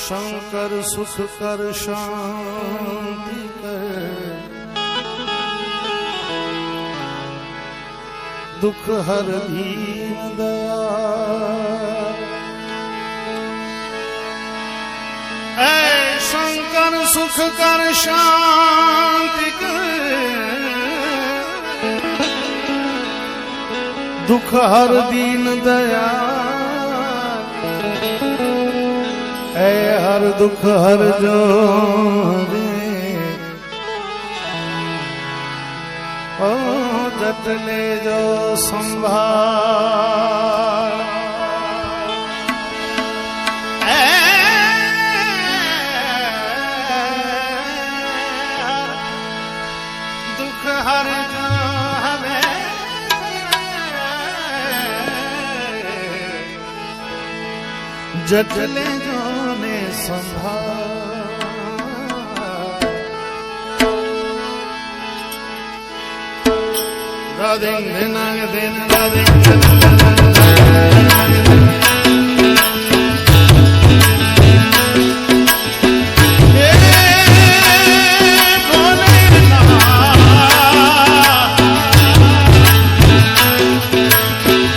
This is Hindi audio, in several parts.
शंकर सुख कर शांति कर, दुख हर दीन दयाल। ऐ शंकर सुख कर शांति कर, दुख हर दीन दयाल। ऐ हर दुख हर जो ओ जट ले जो संभाल। दुख हर जो हमें जट ले जो ने संभाल। राधे नाग दिन राधे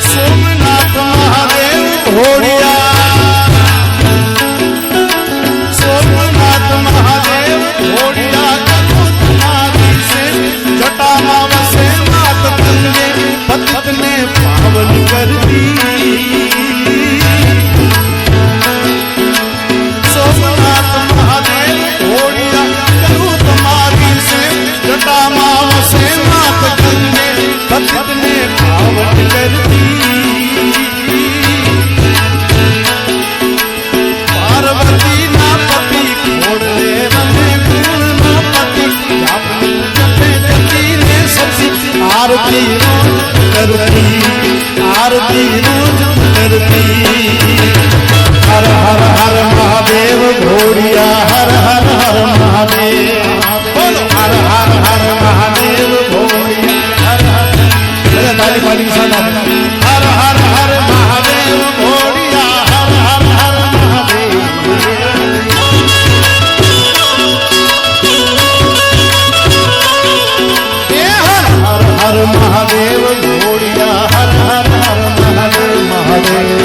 सोमनाथ महादेव घोड़िया, सोमनाथ महादेव घोड़िया तुम्हारी से जटा मावसे पतित ने पावन कर दी। सोमनाथ महादेव घोड़िया करूँ तुम्हारी से जटा माव से मात गंगे पतित ने पावन कर दी। पार्वती ना पति घोड़ ले रहे गुण ना पति जपे जती ने सबसे आरती करती, आरती रोज करती। हर हर हर महादेव घोड़िया, हर हर हर महादेव बोलो, हर हर हर महादेव घोड़िया, हर हर ताली पाली सादा। हर हर हर महादेव घोड़िया, हर हर हर महादेव। हर महादेव घोड़िया, हर हर हर महादेव महादेव।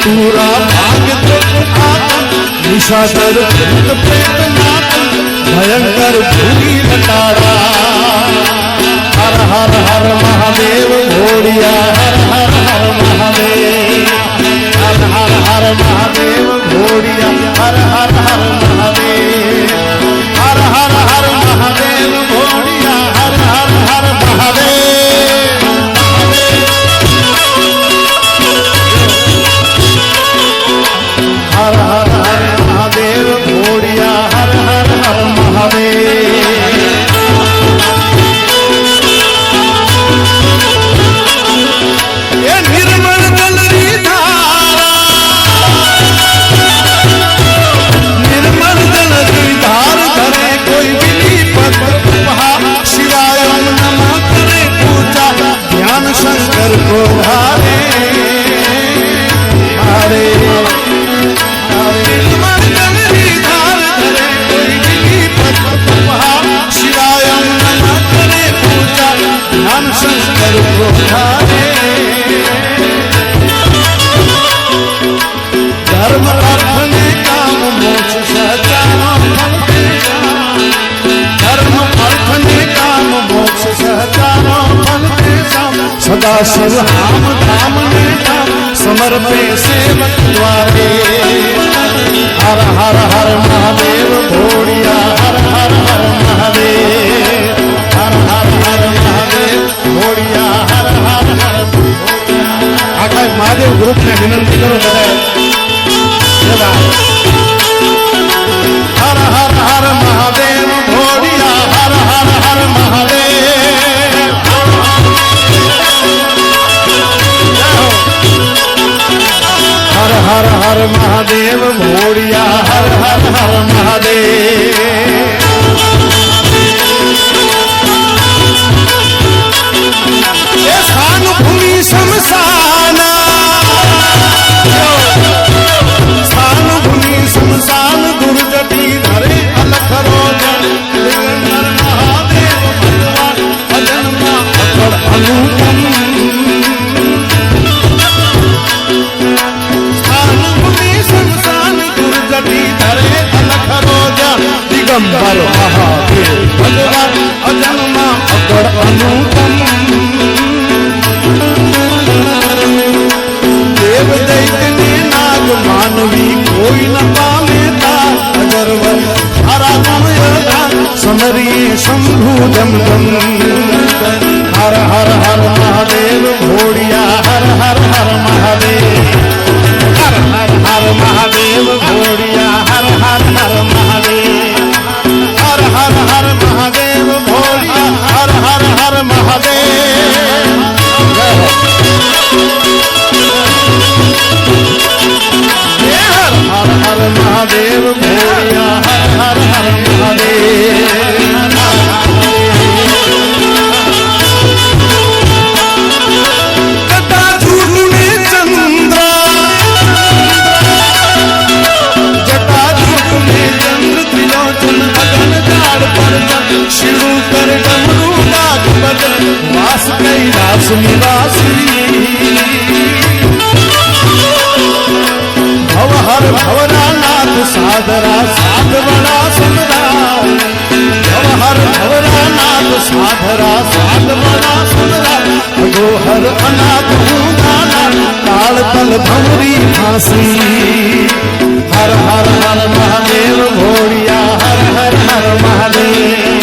पूरा भाग्य निशाचर भूत प्रेत नाथन भयंकर भूमि लटाड़ा। हर हर हर महादेव घोड़िया, हर हर हर महादेव। हर हर हर महादेव घोड़िया, हर हर हर महादेव। हर हर हर महादेव घोड़िया, हर हर हर महादेव। हर हर हर महादेव घोड़िया, हर हर हर महादेव। ये निर्मल जल री धारा, निर्मल जल री धार धरे कोई विधि पद शिवाय नमः करे पूजा ध्यान शंकर को धारे। हरे शिवाय नमः करे पूजा ध्यान शंकर को धारे। धर्म अर्थ ने काम मोक्ष सहचारो फल पे जाम। धर्म अर्थ ने काम मोक्ष सहचारो फल पे जाम। सदा शिव नाम धाम ने धाम समर्पे सेवक द्वारे। हर हर हर महादेव घोड़िया, हर हर हर महादेव। हर हर हर महादेव શંકર મહાદેવ ભગવાન અજન્મા અગળ અનુપમ દેવ દૈત્ય નાગ માનવી કોઈ ન પામે તા અગરવર હરા ગુણ સમરીએ શંભુ જમ જમ હર હર હર મહાદેવ ઘોડિયા હર હર હર મહાદેવ હર હર હર મહાદેવ ઘોડિયા હર હર હર મહાદેવ હર હર હર મહાદેવ ઘોડિયા હર હર હર મહાદેવ હર હર મહાદેવ ઘોડિયા હર હર હર મહાદેવ શિવ કર ડમરૂ નાગ બદન વાસ કૈલાસ નિવાસી ભવ હર ભવના નાથ સાદરા સાધવણા સમરા ભવ હર ભવના નાથ સાધરા સાધવણા સમરા અગો હર અનાથ હું નાના તાળ તલ ભમરી ફાંસી હર હર હર મહાદેવ ઘોડિયા હર હર હર મહાદેવ